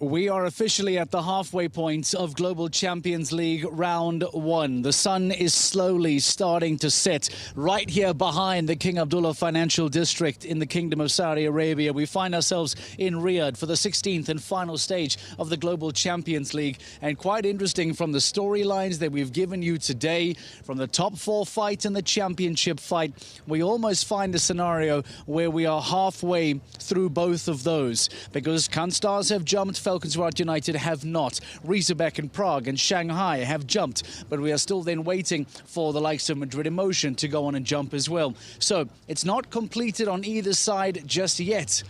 We are officially at the halfway point of Global Champions League Round 1. The sun is slowly starting to set right here behind the King Abdullah Financial District in the Kingdom of Saudi Arabia. We find ourselves in Riyadh for the 16th and final stage of the Global Champions League. And quite interesting from the storylines that we've given you today, from the top four fight and the championship fight, we almost find a scenario where we are halfway through both of those, because Canstars have jumped, Falconswart United have not. Riyadh and Prague and Shanghai have jumped, but we are still then waiting for the likes of Madrid Emotion to go on and jump as well. So it's not completed on either side just yet.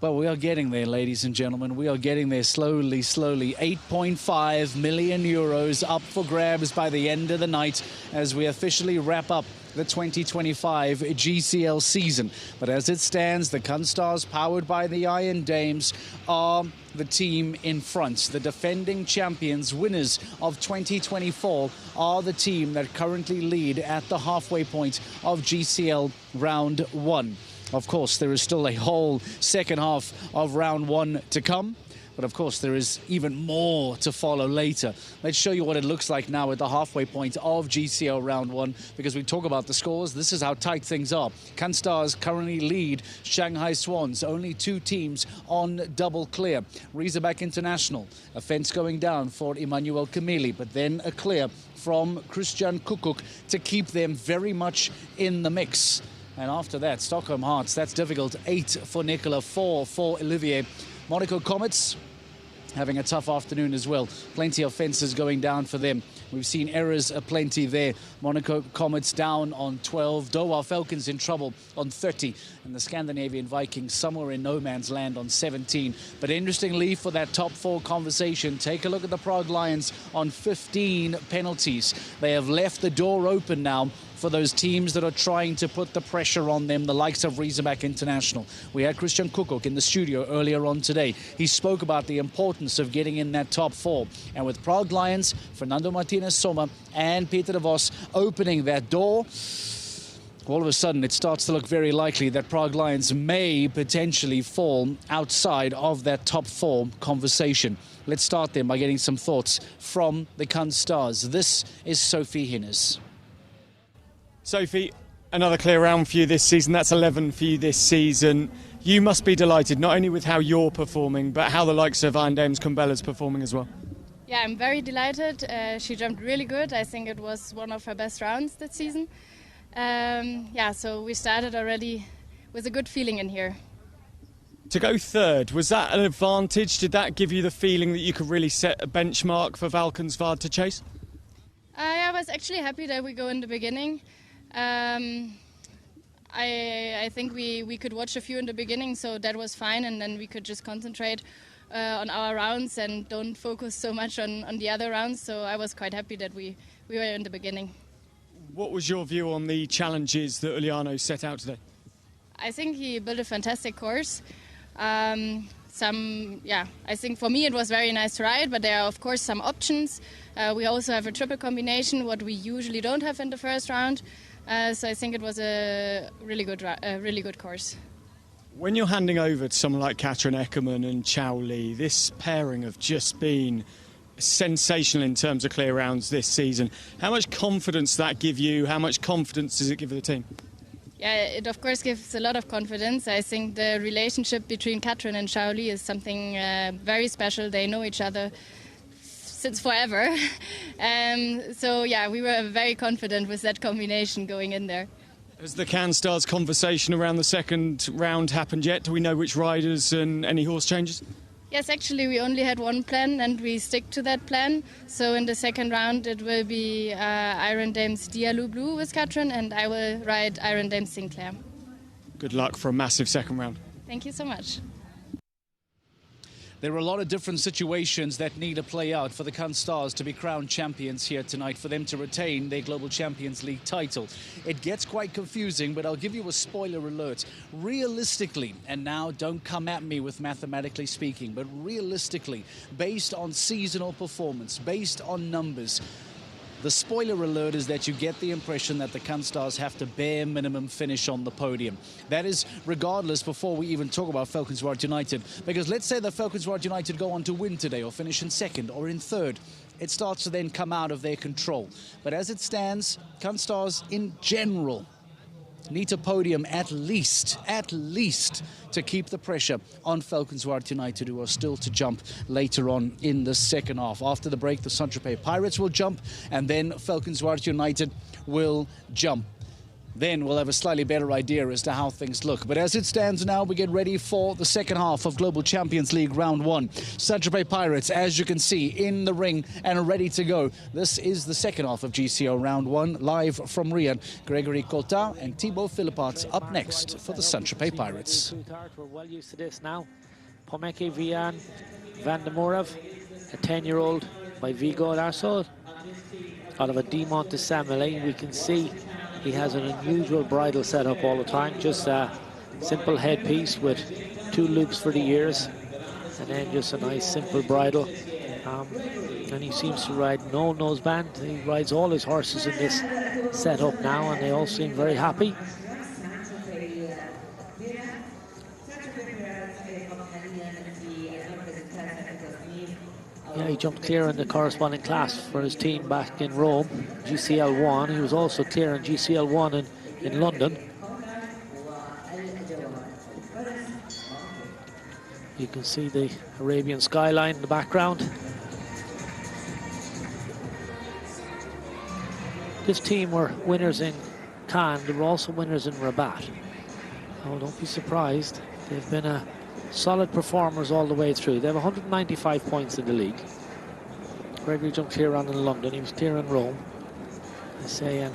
But we are getting there, ladies and gentlemen. We are getting there slowly, slowly. 8.5 million euros up for grabs by the end of the night as we officially wrap up the 2025 GCL season. But as it stands, the Canstars, powered by the Iron Dames, are the team in front. The defending champions, winners of 2024, are the team that currently lead at the halfway point of GCL Round 1. Of course, there is still a whole second half of Round 1 to come. But of course, there is even more to follow later. Let's show you what it looks like now at the halfway point of GCL Round 1. Because we talk about the scores, this is how tight things are. Canstars currently lead Shanghai Swans. Only two teams on double clear. Riyadh International, a fence going down for Emmanuel Kamili. But then a clear from Christian Kukuk to keep them very much in the mix. And after that, Stockholm Hearts, that's difficult. 8 for Nicola, 4 for Olivier. Monaco Comets having a tough afternoon as well. Plenty of fences going down for them. We've seen errors aplenty there. Monaco Comets down on 12. Doha Falcons in trouble on 30. And the Scandinavian Vikings somewhere in no man's land on 17. But interestingly, for that top four conversation, take a look at the Prague Lions on 15 penalties. They have left the door open now for those teams that are trying to put the pressure on them, the likes of Riyadh International. We had Christian Kukuk in the studio earlier on today. He spoke about the importance of getting in that top four. And with Prague Lions, Fernando Martinez Soma and Peter de Vos opening that door, all of a sudden it starts to look very likely that Prague Lions may potentially fall outside of that top four conversation. Let's start then by getting some thoughts from the Canstars. This is Sophie Hinners. Sophie, another clear round for you this season. That's 11 for you this season. You must be delighted not only with how you're performing, but how the likes of Iron Dames Kumbella's performing as well. Yeah, I'm very delighted. She jumped really good. I think it was one of her best rounds that season. So we started already with a good feeling in here. To go third, was that an advantage? Did that give you the feeling that you could really set a benchmark for Falconswart to chase? I was actually happy that we go in the beginning. I think we could watch a few in the beginning, so that was fine, and then we could just concentrate on our rounds and don't focus so much on the other rounds. So I was quite happy that we were in the beginning. What was your view on the challenges that Uliano set out today? I think he built a fantastic course. I think for me it was very nice to ride, but there are of course some options. We also have a triple combination, what we usually don't have in the first round. So I think it was a really good course. When you're handing over to someone like Katrin Eckermann and Chao Li, this pairing have just been sensational in terms of clear rounds this season. How much confidence does that give you? How much confidence does it give the team? Yeah, it of course gives a lot of confidence. I think the relationship between Katrin and Chao Li is something very special. They know each other since forever. We were very confident with that combination going in there. Has the Canstars conversation around the second round happened yet? Do we know which riders and any horse changes? Yes, actually we only had one plan and we stick to that plan. So in the second round it will be Iron Dames Diallo Blue with Katrin, and I will ride Iron Dames Sinclair. Good luck for a massive second round. Thank you so much. There are a lot of different situations that need to play out for the Canstars to be crowned champions here tonight, for them to retain their Global Champions League title. It gets quite confusing, but I'll give you a spoiler alert. Realistically, and now don't come at me with mathematically speaking, but realistically, based on seasonal performance, based on numbers, The spoiler alert is that you get the impression that the Kunstars have to bare minimum finish on the podium. That is regardless before we even talk about Valkenswaard United. Because let's say that Valkenswaard United go on to win today or finish in second or in third. It starts to then come out of their control. But as it stands, Kunstars in general need a podium at least, to keep the pressure on Valkenswaard United, who are still to jump later on in the second half. After the break, the Tropez Pirates will jump, and then Valkenswaard United will jump. Then we'll have a slightly better idea as to how things look. But as it stands now, we get ready for the second half of Global Champions League Round 1. Tropez Pirates, as you can see, in the ring and ready to go. This is the second half of GCL Round 1, live from Riyadh. Gregory Cotta and Thibaut Philippot up next for the Tropez Pirates. We're well used to this now. Pomeke Vian Van de Morev, a 10-year-old by Vigo Larsol. Out of a Dimont de Saint-Malin, we can see he has an unusual bridle set up all the time. Just a simple headpiece with 2 loops for the ears, and then just a nice simple bridle. And he seems to ride no noseband. He rides all his horses in this setup now, and they all seem very happy. Yeah, he jumped clear in the corresponding class for his team back in Rome, GCL 1. He was also clear in GCL 1 in London. You can see the Arabian skyline in the background. This team were winners in Cannes. They were also winners in Rabat. Oh, don't be surprised. They've been solid performers all the way through. They have 195 points in the league. Gregory jumped clear on in London. He was clear in Rome. I say, and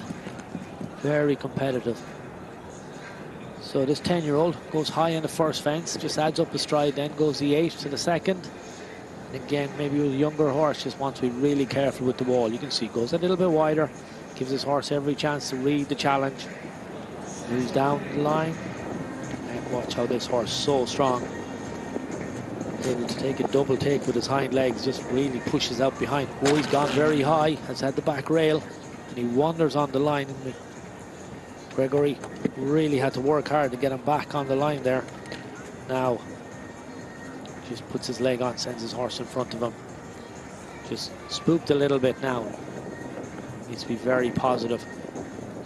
very competitive. So this 10-year-old goes high in the first fence, just adds up a stride, then goes the 8 to the second. And again, maybe with a younger horse, just wants to be really careful with the wall. You can see goes a little bit wider, gives his horse every chance to read the challenge. Moves down the line. And watch how this horse, so strong, able to take a double take with his hind legs, just really pushes out behind. Oh, he's gone very high, has had the back rail, and he wanders on the line. Gregory really had to work hard to get him back on the line there. Now, just puts his leg on, sends his horse in front of him. Just spooked a little bit now. Needs to be very positive.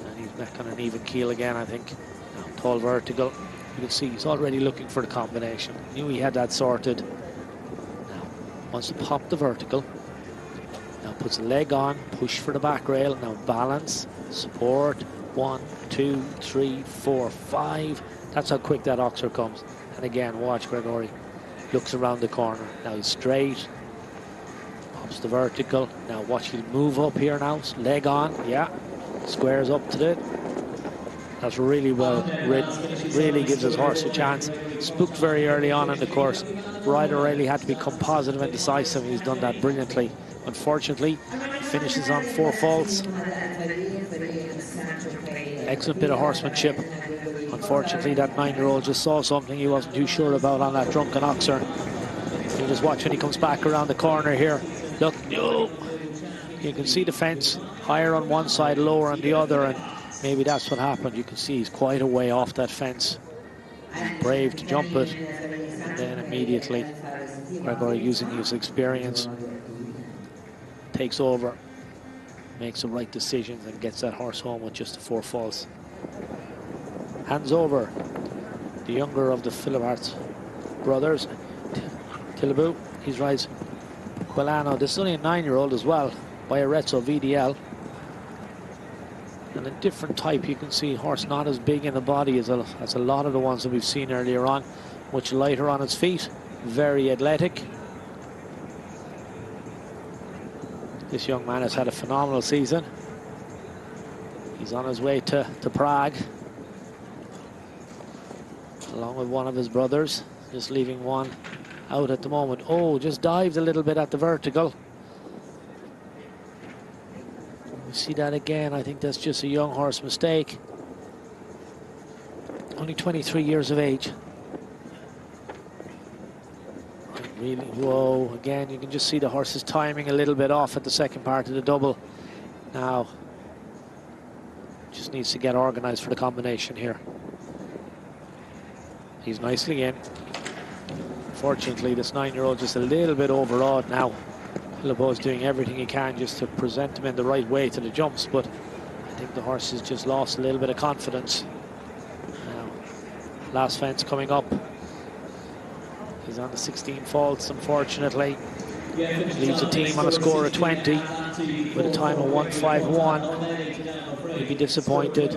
And he's back on an even keel again, I think. Now, tall vertical. You can see he's already looking for the combination. Knew he had that sorted. Now, wants to pop the vertical. Now puts the leg on, push for the back rail. Now balance, support. 1, 2, 3, 4, 5. That's how quick that oxer comes. And again, watch Gregory. Looks around the corner. Now he's straight. Pops the vertical. Now watch him move up here now. Leg on. Yeah. Squares up to it. That's really well ridden. Really gives his horse a chance. Spooked very early on in the course. Rider really had to become positive and decisive. He's done that brilliantly. Unfortunately, he finishes on 4 faults. Excellent bit of horsemanship. Unfortunately, that 9-year-old just saw something he wasn't too sure about on that drunken oxer. You just watch when he comes back around the corner here. Look, no. You can see the fence higher on one side, lower on the other, and maybe that's what happened. You can see he's quite a way off that fence. He's brave to jump it, and then immediately Gregory, using his experience, takes over, makes the right decisions, and gets that horse home with just the 4 faults. Hands over the younger of the Philippot brothers, Tilabou. He rides Balano. This is only a 9-year-old as well, by Arezzo VDL. And a different type. You can see horse not as big in the body as a lot of the ones that we've seen earlier on. Much lighter on its feet. Very athletic. This young man has had a phenomenal season. He's on his way to Prague, along with one of his brothers. Just leaving one out at the moment. Oh, just dived a little bit at the vertical. We see that again. I think that's just a young horse mistake. Only 23 years of age. Really, whoa, again, you can just see the horse's timing a little bit off at the second part of the double. Now, just needs to get organised for the combination here. He's nicely in. Unfortunately, this 9-year-old just a little bit overawed now. Philippo's doing everything he can just to present him in the right way to the jumps, but I think the horse has just lost a little bit of confidence. Now, last fence coming up. He's on the 16 faults, unfortunately. Leaves the team on a score of 20 with a time of 1:51. He'd be disappointed.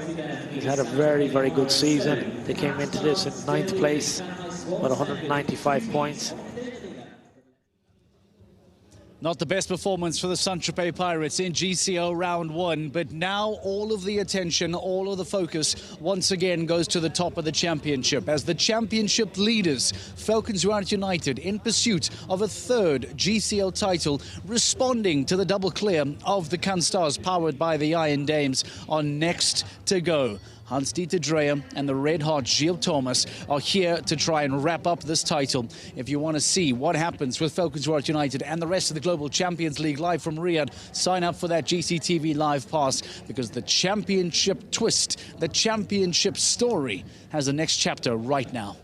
He's had a very, very good season. They came into this in 9th place, with 195 points. Not the best performance for the Tropez Pirates in GCL round 1, but now all of the attention, all of the focus once again goes to the top of the championship as the championship leaders, Falcons Riyadh United, in pursuit of a 3rd GCL title, responding to the double clear of the Cannes Stars powered by the Iron Dames, are next to go. Hans-Dieter Dreyer and the red-hot Gilles Thomas are here to try and wrap up this title. If you want to see what happens with Falcons Riyadh United and the rest of the Global Champions League live from Riyadh, sign up for that GCTV Live Pass, because the championship twist, the championship story, has the next chapter right now.